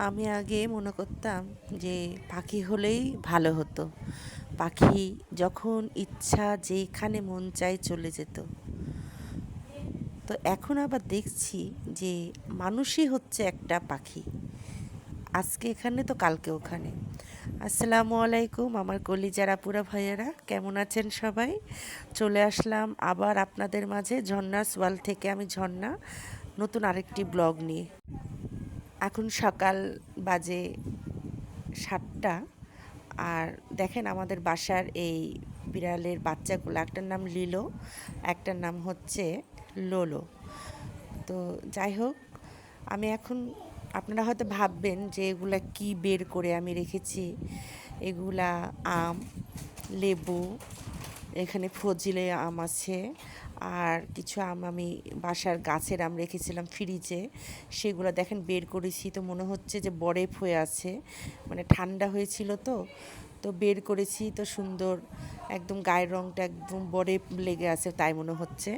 আমি আগে মনে করতাম যে পাখি হলেই ভালো হতো। পাখি যখন ইচ্ছা যেইখানে মন চায় চলে যেত। তো এখন আবার দেখছি যে মানুষই হচ্ছে একটা পাখি। আজকে এখানে তো কালকে ওখানে। আসসালামু আলাইকুম আমার কলিজার আপুরা ভাইয়েরা, কেমন আছেন সবাই? চলে আসলাম আবার আপনাদের মাঝে ঝর্ণাস ওয়ার্ল্ড থেকে। আমি ঝর্ণা, নতুন আরেকটি ব্লগ নিয়ে। এখন সকাল বাজে 7টা। আর দেখেন আমাদের বাসার এই বিড়ালের বাচ্চাগুলো, একটার নাম লিলো, একটার নাম হচ্ছে লোলো। তো যাই হোক, আমি এখন, আপনারা হয়তো ভাববেন যে এগুলা কি বের করে আমি রেখেছি। এগুলা আম, লেবু, এখানে ফজলে আম আছে, আর কিছু আম আমি বাসার গাছের আম রেখেছিলাম ফ্রিজে, সেগুলো দেখেন বের করেছি। তো মনে হচ্ছে যে বরফ হয়ে আছে, মানে ঠান্ডা হয়েছিল তো তো বের করেছি। তো সুন্দর, একদম গায়ের রঙটা একদম বরফ লেগে আছে তাই মনে হচ্ছে।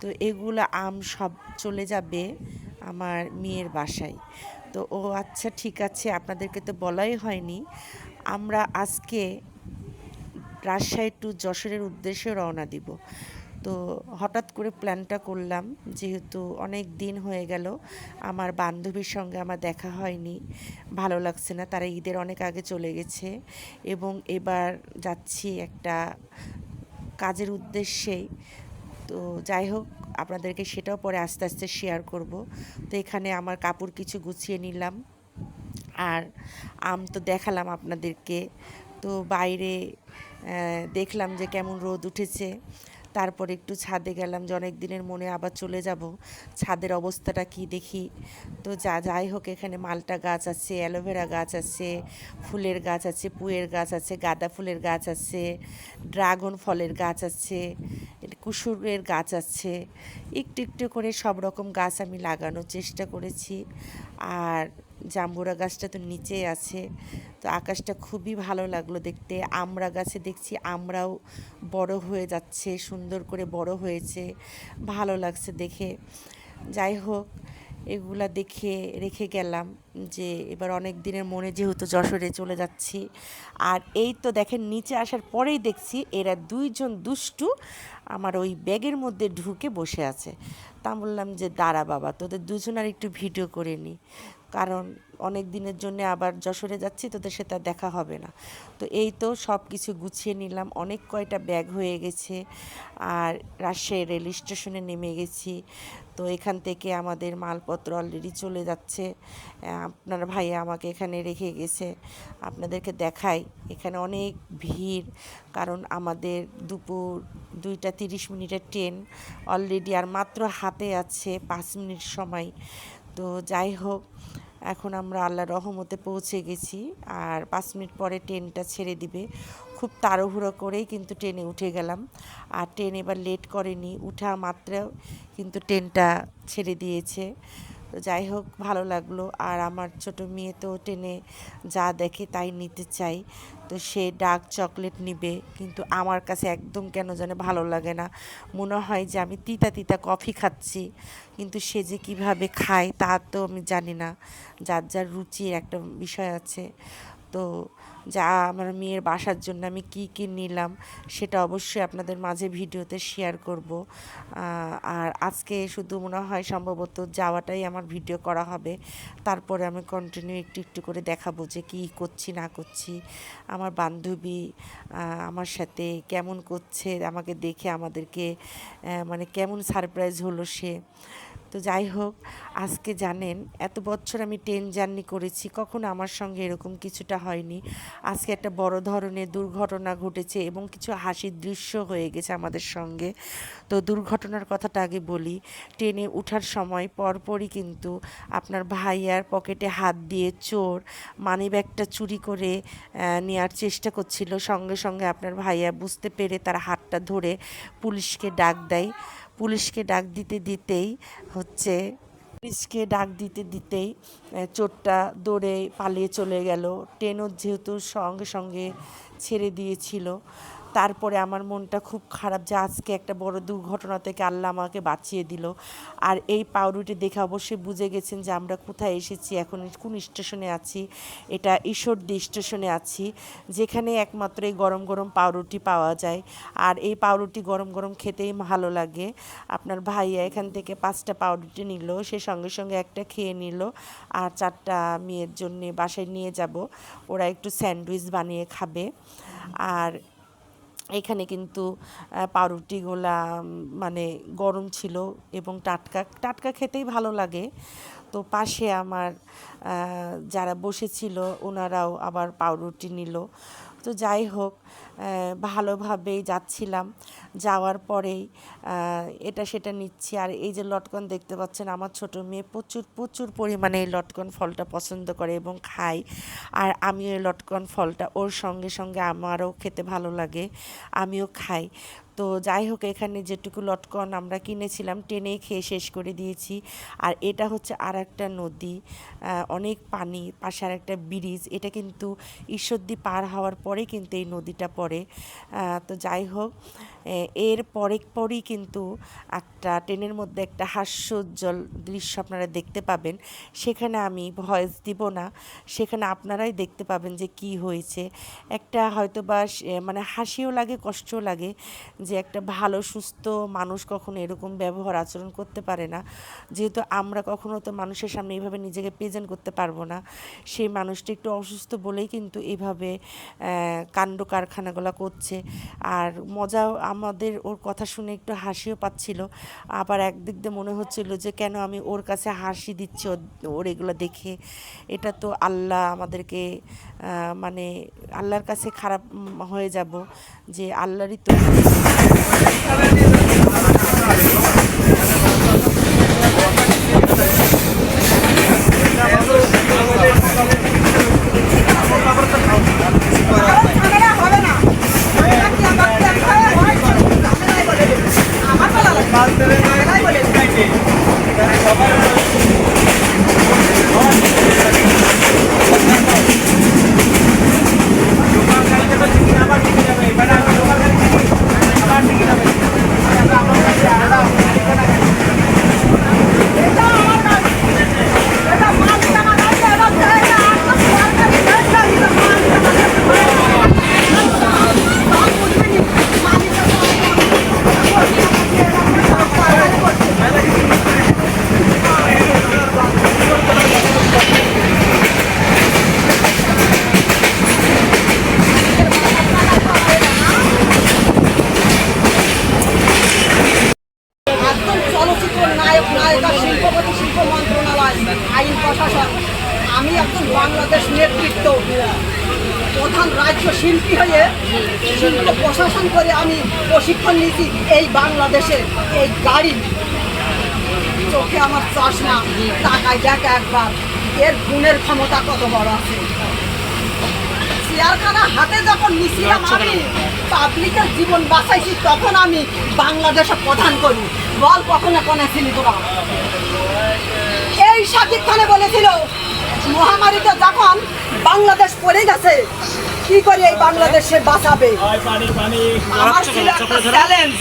তো এগুলো আম সব চলে যাবে আমার মেয়ের বাসায়। তো ও আচ্ছা ঠিক আছে, আপনাদেরকে তো বলাই হয়নি, আমরা আজকে রাজশাহী টু যশোরের উদ্দেশ্যে রওনা দিব। তো হঠাৎ করে প্ল্যানটা করলাম, যেহেতু অনেক দিন হয়ে গেল আমার বান্ধবীর সঙ্গে আমার দেখা হয়নি, ভালো লাগছে না, তারা ঈদের অনেক আগে চলে গেছে। এবং এবার যাচ্ছি একটা কাজের উদ্দেশ্যেই। তো যাই হোক, আপনাদেরকে সেটাও পরে আস্তে আস্তে শেয়ার করব। তো এখানে আমার কাপড় কিছু গুছিয়ে নিলাম, আর আম তো দেখালাম আপনাদেরকে। তো বাইরে দেখলাম যে কেমন রোদ উঠেছে। তারপর একটু ছাদে গেলাম, যে অনেক দিনের মনে আবার চলে যাব, ছাদের অবস্থাটা কি দেখি। তো যাই হোক, এখানে মালটা গাছ আছে, অ্যালোভেরা গাছ আছে, ফুলের গাছ আছে, পুঁয়ের গাছ আছে, গাঁদা ফুলের গাছ আছে, ড্রাগন ফলের গাছ আছে, কুসুমের গাছ আছে। একটু একটু করে সব রকম গাছ আমি লাগানোর চেষ্টা করেছি। আর জাম্বুরা গাছটা তো নিচেই আছে। তো আকাশটা খুবই ভালো লাগলো দেখতে। আমড়া গাছে দেখছি আমরাও বড় হয়ে যাচ্ছে, সুন্দর করে বড় হয়েছে, ভালো লাগছে দেখে। যাই হোক, এগুলা দেখে রেখে গেলাম যে এবার অনেক দিনের মনে যেহেতু যশোরে চলে যাচ্ছি। আর এই তো দেখেন, নিচে আসার পরেই দেখছি এরা দুইজন দুষ্টু আমার ওই ব্যাগের মধ্যে ঢুকে বসে আছে। তা বললাম যে দাঁড়া বাবা, তোদের দুজনের একটু ভিডিও করে নিই, কারণ অনেক দিনের জন্য আবার যশোরে যাচ্ছি, তোদের সাথে আর দেখা হবে না। তো এই তো সব কিছু গুছিয়ে নিলাম, অনেক কয়টা ব্যাগ হয়ে গেছে। আর রাজশাহী রেল স্টেশনে নেমে গেছি। তো এখান থেকে আমাদের মালপত্র অলরেডি চলে যাচ্ছে। আপনার ভাইয়া আমাকে এখানে রেখে গেছে, আপনাদেরকে দেখাই। এখানে অনেক ভিড়, কারণ আমাদের দুপুর 2টা 30 মিনিটের ট্রেন অলরেডি, আর মাত্র হাতে আছে 5 মিনিট সময়। তো যাই হোক, এখন আমরা আল্লাহর রহমতে পৌঁছে গেছি, আর 5 মিনিট পরে ট্রেনটা ছেড়ে দিবে। খুব তাড়াহুড়ো করেই কিন্তু ট্রেনে উঠে গেলাম, আর ট্রেন এবার লেট করেনি, উঠা মাত্র কিন্তু ট্রেনটা ছেড়ে দিয়েছে। তো যাই হোক, ভালো লাগলো। আর আমার ছোট মেয়ে তো ট্রেনে যা দেখে তাই নিতে চাই। তো সে ডার্ক চকলেট নিবে, কিন্তু আমার কাছে একদম কেন জানে ভালো লাগে না, মনে হয় যে আমি তিতা তিতা কফি খাচ্ছি। কিন্তু সে যে কীভাবে খায় তা তো আমি জানি না, যার যার রুচির একটা বিষয় আছে। তো যা আমার মেয়ের বাসার জন্য আমি কি কি নিলাম সেটা অবশ্যই আপনাদের মাঝে ভিডিওতে শেয়ার করব। আর আজকে শুধু মনে হয় সম্ভবত যাওয়াটাই আমার ভিডিও করা হবে, তারপরে আমি কন্টিনিউ একটু একটু করে দেখাবো যে কী করছি না করছি। আমার বান্ধবী আমার সাথে কেমন করছে, আমাকে দেখে আমাদেরকে মানে কেমন সারপ্রাইজ হলো সে। তো যাই হোক, আজকে জানেন এত বছর আমি ট্রেন জার্নি করেছি, কখনো আমার সঙ্গে এরকম কিছুটা হয়নি। আজকে একটা বড় ধরনের দুর্ঘটনা ঘটেছে এবং কিছু হাসির দৃশ্য হয়ে গেছে আমাদের সঙ্গে। তো দুর্ঘটনার কথাটা আগে বলি। ট্রেনে ওঠার সময় পরপরই কিন্তু আপনার ভাইয়ার পকেটে হাত দিয়ে চোর মানিব্যাগটা চুরি করে নেওয়ার চেষ্টা করছিল। সঙ্গে সঙ্গে আপনার ভাইয়া বুঝতে পেরে তার হাতটা ধরে পুলিশকে ডাক দেয়। পুলিশকে ডাক দিতে দিতেই হচ্ছে পুলিশকে ডাক দিতে দিতেই চোরটা দৌড়ে পালিয়ে চলে গেল। ট্রেনও যেহেতু সঙ্গে সঙ্গে ছেড়ে দিয়েছিল। তারপরে আমার মনটা খুব খারাপ যে আজকে একটা বড় দুর্ঘটনা থেকে আল্লাহ আমাকে বাঁচিয়ে দিল। আর এই পাউরুটি দেখে অবশ্যই বুঝে গেছেন যে আমরা কোথায় এসেছি, এখন কোন স্টেশনে আছি। এটা ঈশ্বরদী স্টেশনে আছি, যেখানে একমাত্র এই গরম গরম পাউরুটি পাওয়া যায়। আর এই পাউরুটি গরম গরম খেতেই ভালো লাগে। আপনার ভাইয়া এখান থেকে 5টা পাউরুটি নিল, সে সঙ্গে সঙ্গে একটা খেয়ে নিল। আর 4টা মেয়ের জন্য বাসায় নিয়ে যাব, ওরা একটু স্যান্ডউইচ বানিয়ে খাবে। আর এখানে কিন্তু পাউরুটিগুলা মানে গরম ছিল এবং টাটকা টাটকা খেতেই ভালো লাগে। তো পাশে আমার যারা বসেছিল ওনারাও আবার পাউরুটি নিল। তো যাই হোক, ভালোভাবেই যাচ্ছিলাম। যাওয়ার পরেই এটা সেটা নিচ্ছি। আর এই যে লটকন দেখতে পাচ্ছেন, আমার ছোট মেয়ে প্রচুর প্রচুর পরিমাণে এই লটকন ফলটা পছন্দ করে এবং খায়। আর আমিও এই লটকন ফলটা ওর সঙ্গে সঙ্গে আমারও খেতে ভালো লাগে, আমিও খাই। তো যাই হোক, এখানে যেটুকু লটকন আমরা কিনেছিলাম টেনেই খেয়ে শেষ করে দিয়েছি। আর এটা হচ্ছে আর একটা নদী, অনেক পানি, পাশে আর একটা ব্রিজ। এটা কিন্তু ঈশ্বরদী পার হওয়ার পরে কিন্তু এই নদীটা পড়ে। তো যাই হোক, এর পরেই কিন্তু একটা ট্রেনের মধ্যে একটা হাস্যোজ্জ্বল দৃশ্য আপনারা দেখতে পাবেন। সেখানে আমি ভয়েস দিব না, সেখানে আপনারাই দেখতে পাবেন যে কি হয়েছে। একটা হয়তো বা মানে হাসিও লাগে, কষ্টও লাগে যে একটা ভালো সুস্থ মানুষ কখনো এরকম ব্যবহার আচরণ করতে পারে না। যেহেতু আমরা কখনো তো মানুষের সামনে এইভাবে নিজেকে প্রেজেন্ট করতে পারবো না, সেই মানুষটা একটু অসুস্থ বলেই কিন্তু এইভাবে কাণ্ড কারখানাগুলো করছে। আর মজাও, আমাদের ওর কথা শুনে একটু হাসিও পাচ্ছিল, আবার একদিক দিয়ে মনে হচ্ছিল যে কেন আমি ওর কাছে হাসি দিচ্ছি ওর এগুলো দেখে। এটা তো আল্লাহ আমাদেরকে মানে আল্লাহর কাছে খারাপ হয়ে যাব, যে আল্লাহরই তো। আইন প্রশাসন, আমি একজন বাংলাদেশ নেতৃত্ব প্রধান রাজ্য শিল্পী হয়ে শিল্প প্রশাসন করে আমি প্রশিক্ষণ নিয়েছি এই বাংলাদেশে। এই গাড়ি চোখে আমার চশমা, টাকায় দেখ একবার, এর গুণের ক্ষমতা কত বড় আছে। চেয়ারখানা হাতে যখন নিছিলাম আমি, পাবলিকের জীবন বাঁচাইছি, তখন আমি বাংলাদেশে প্রধান করি। বল কখনো কোনে ছিলি তোরা? এই শাকিব খানে বলেছিল মহামারীতে যখন বাংলাদেশ পড়ে গেছে, কি করে এই বাংলাদেশে বাঁচাবে। আমার ছিল একটা চ্যালেঞ্জ,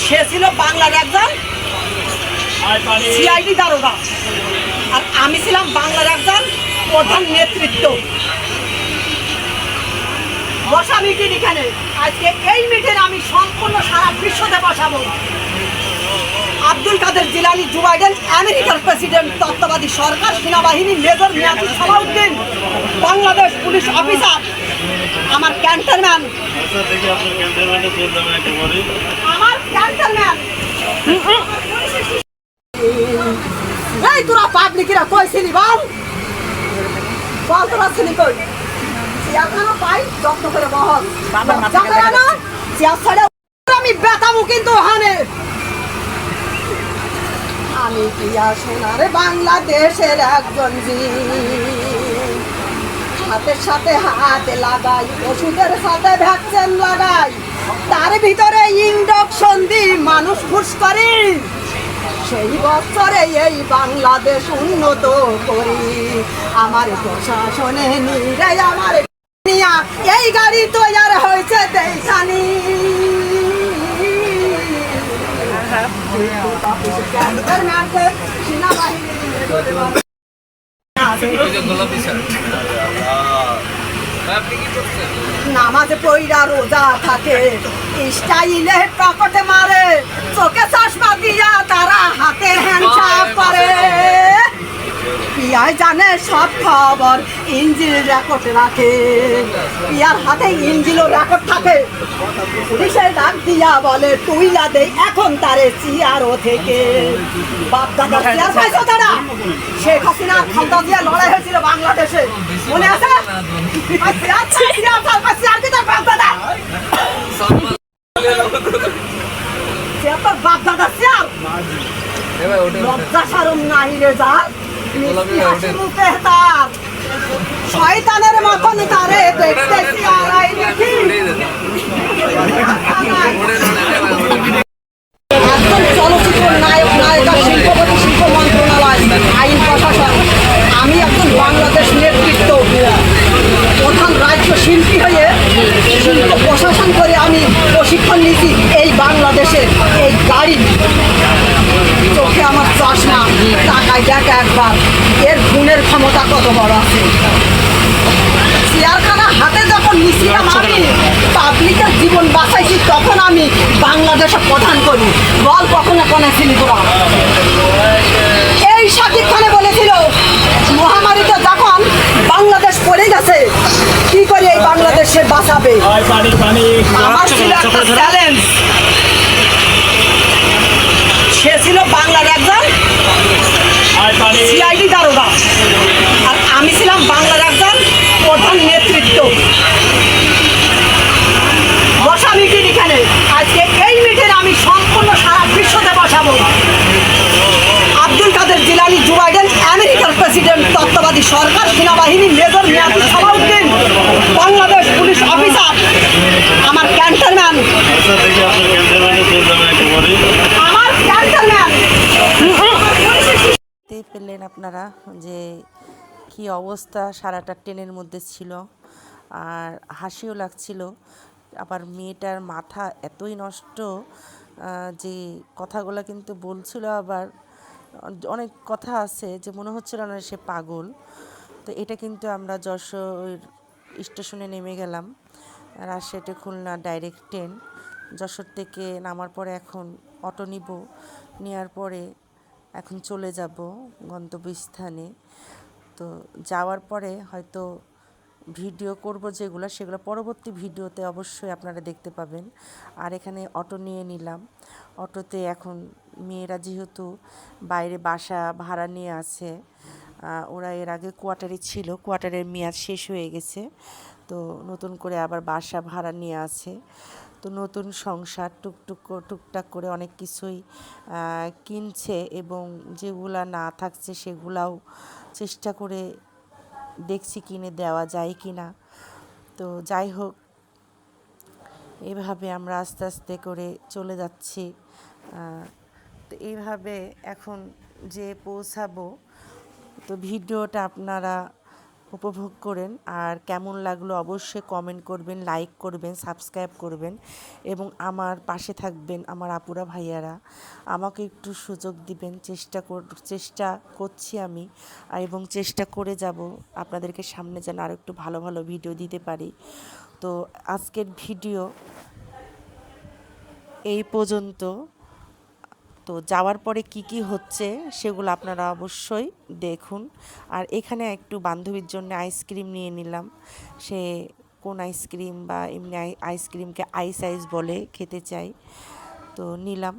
সে ছিল বাংলার একজন সিআইডি দারোগা, আর আমি ছিলাম বাংলার একজন প্রধান নেতৃত্ব। বসা মিটিং এখানে, আজকে এই মিটিং আমি সম্পূর্ণ সারা বিশ্বতে বসাবো। আব্দুল কাদের জিলানী, জো বাইডেন, আমেরিকার প্রেসিডেন্ট, তত্ত্বাবধায়ক সরকার, সেনাবাহিনী, major Miadul Salauddin, Bangladesh police officer, আমার ক্যান্টনম্যান, আমার ক্যান্টনম্যান। এই তোরা পাবলিকেরা কই ছিলি বল? বল তোরা ছিলি কই? এখনো পাই যত্ন করে বহল না, আমি বেতামু কিন্তু ওখানে। আমি প্রিয়া সোনার বাংলাদেশের একজন হাতের সাথে হাতে লাগাই, ওষুধের সাথে ভ্যাকসিন লাগাই, তার ভিতরে ইঞ্জেকশন দিই মানুষ ফুস করি। সেই বছরে এই বাংলাদেশ উন্নত করি। আমার প্রশাসনে নিরে আমার না এই গাড়ি তৈরি হয়েছে দেশানি নামাজ পইরা রোজা থাকে স্টাইলে টকটে মারে চোখে চশমা দিয়া তারা হাতে হ্যান্ডসাপ করে পিয়াই জানে সব খবর ইঞ্জিল রেকর্ড রাখে পিয়ার হাতে ইঞ্জিলও রেকর্ড থাকে পুলিশে ডাক দিয়া বলে তুইলা দে এখন তারে চিয়ারও থেকে বাপ দাদার চেয়ার পাইছো তারা শেখ হাসিনা খালদা জিয়া লড়াই হয়েছিল বাংলাদেশে মনে আছে বাপ দাদা চেয়ার লজ্জা শরম নাই রে যা শয়তানের মতন তারে দেখতেছি আড়াই দেখি একজন চলচ্চিত্র নায়ক নায়িকা শিল্পপতি শিল্প মন্ত্রণালয় আইন প্রশাসন আমি একজন বাংলাদেশ নেতৃত্ব প্রধান রাজ্য শিল্পী হয়ে শিল্প প্রশাসন করে আমি প্রশিক্ষণ নিয়েছি এই বাংলাদেশে এই গাড়ি চোখে আমার চশমা টাকায় দেখা একবার এর গুণের ক্ষমতা কত বড় আছে চেয়ারখানা হাতে যখন নিছিলাম আমি পাবলিকের জীবন বাঁচাইছি তখন আমি বাংলাদেশে প্রধান করি বল কখনো কোনে ছিলি তোরা এই শাকিব খানে বলেছিল মহামারীতে যখন বাংলাদেশ পড়ে গেছে কি করে এই বাংলাদেশে বাঁচাবে আমার ছিল একটা চ্যালেঞ্জ সে ছিল বাংলার একজন সিআইডি দারোগা আর আমি ছিলাম বাংলার একজন প্রধান নেতৃত্ব বসা মিটিং এখানে আজকে এই মিটিং আমি সম্পূর্ণ সারা বিশ্বতে বসাবো আব্দুল কাদের জিলানী জো বাইডেন আমেরিকার প্রেসিডেন্ট তত্ত্বাবধায়ক সরকার সেনাবাহিনী major Miadul Salauddin Bangladesh police officer আমার ক্যান্টনম্যান আমার ক্যান্টনম্যান পেলেন আপনারা যে কি অবস্থা সারাটা ট্রেনের মধ্যে ছিল আর হাসিও লাগছিল আবার মেয়েটার মাথা এতই নষ্ট যে কথাগুলো কিন্তু বলছিল আবার অনেক কথা আছে যে মনে হচ্ছিল না সে পাগল তো এটা কিন্তু আমরা যশোর স্টেশনে নেমে গেলাম রাজশাহী খুলনা ডাইরেক্ট ট্রেন যশোর থেকে নামার পরে এখন অটো নিব নেওয়ার পরে এখন চলে যাব গন্তব্যস্থানে তো যাওয়ার পরে হয়তো ভিডিও করব যেগুলো সেগুলো পরবর্তী ভিডিওতে অবশ্যই আপনারা দেখতে পাবেন আর এখানে অটো নিয়ে নিলাম অটোতে এখন মেয়েরা যেহেতু বাইরে বাসা ভাড়া নিয়ে আছে ওরা এর আগে কোয়ার্টারে ছিল কোয়ার্টারের মেয়াদ শেষ হয়ে গেছে তো নতুন করে আবার বাসা ভাড়া নিয়ে আছে তো নতুন সংসার টুকটাক করে অনেক কিছুই কিনছে এবং যেগুলা না থাকছে সেগুলাও চেষ্টা করে দেখছি কিনে দেওয়া যায় কি না তো যাই হোক এইভাবে আমরা আস্তে আস্তে করে চলে যাচ্ছি তো এইভাবে এখন যে পৌঁছাবো তো ভিডিওটা আপনারা উপভোগ করেন আর কেমন লাগলো অবশ্যই কমেন্ট করবেন লাইক করবেন সাবস্ক্রাইব করবেন এবং আমার পাশে থাকবেন আমার আপুরা ভাইয়ারা আমাকে একটু সুযোগ দিবেন চেষ্টা করছি আমি এবং চেষ্টা করে যাব আপনাদেরকে সামনে যেন আরও একটু ভালো ভালো ভিডিও দিতে পারি তো আজকের ভিডিও এই পর্যন্ত তো যাওয়ার পরে কি হচ্ছে সেগুলো আপনারা অবশ্যই দেখুন আর এখানে একটু বান্ধবীর জন্য আইসক্রিম নিয়ে নিলাম সে কোন আইসক্রিম বা এমনি আইসক্রিমকে আইস বলে খেতে চাই তো নিলাম।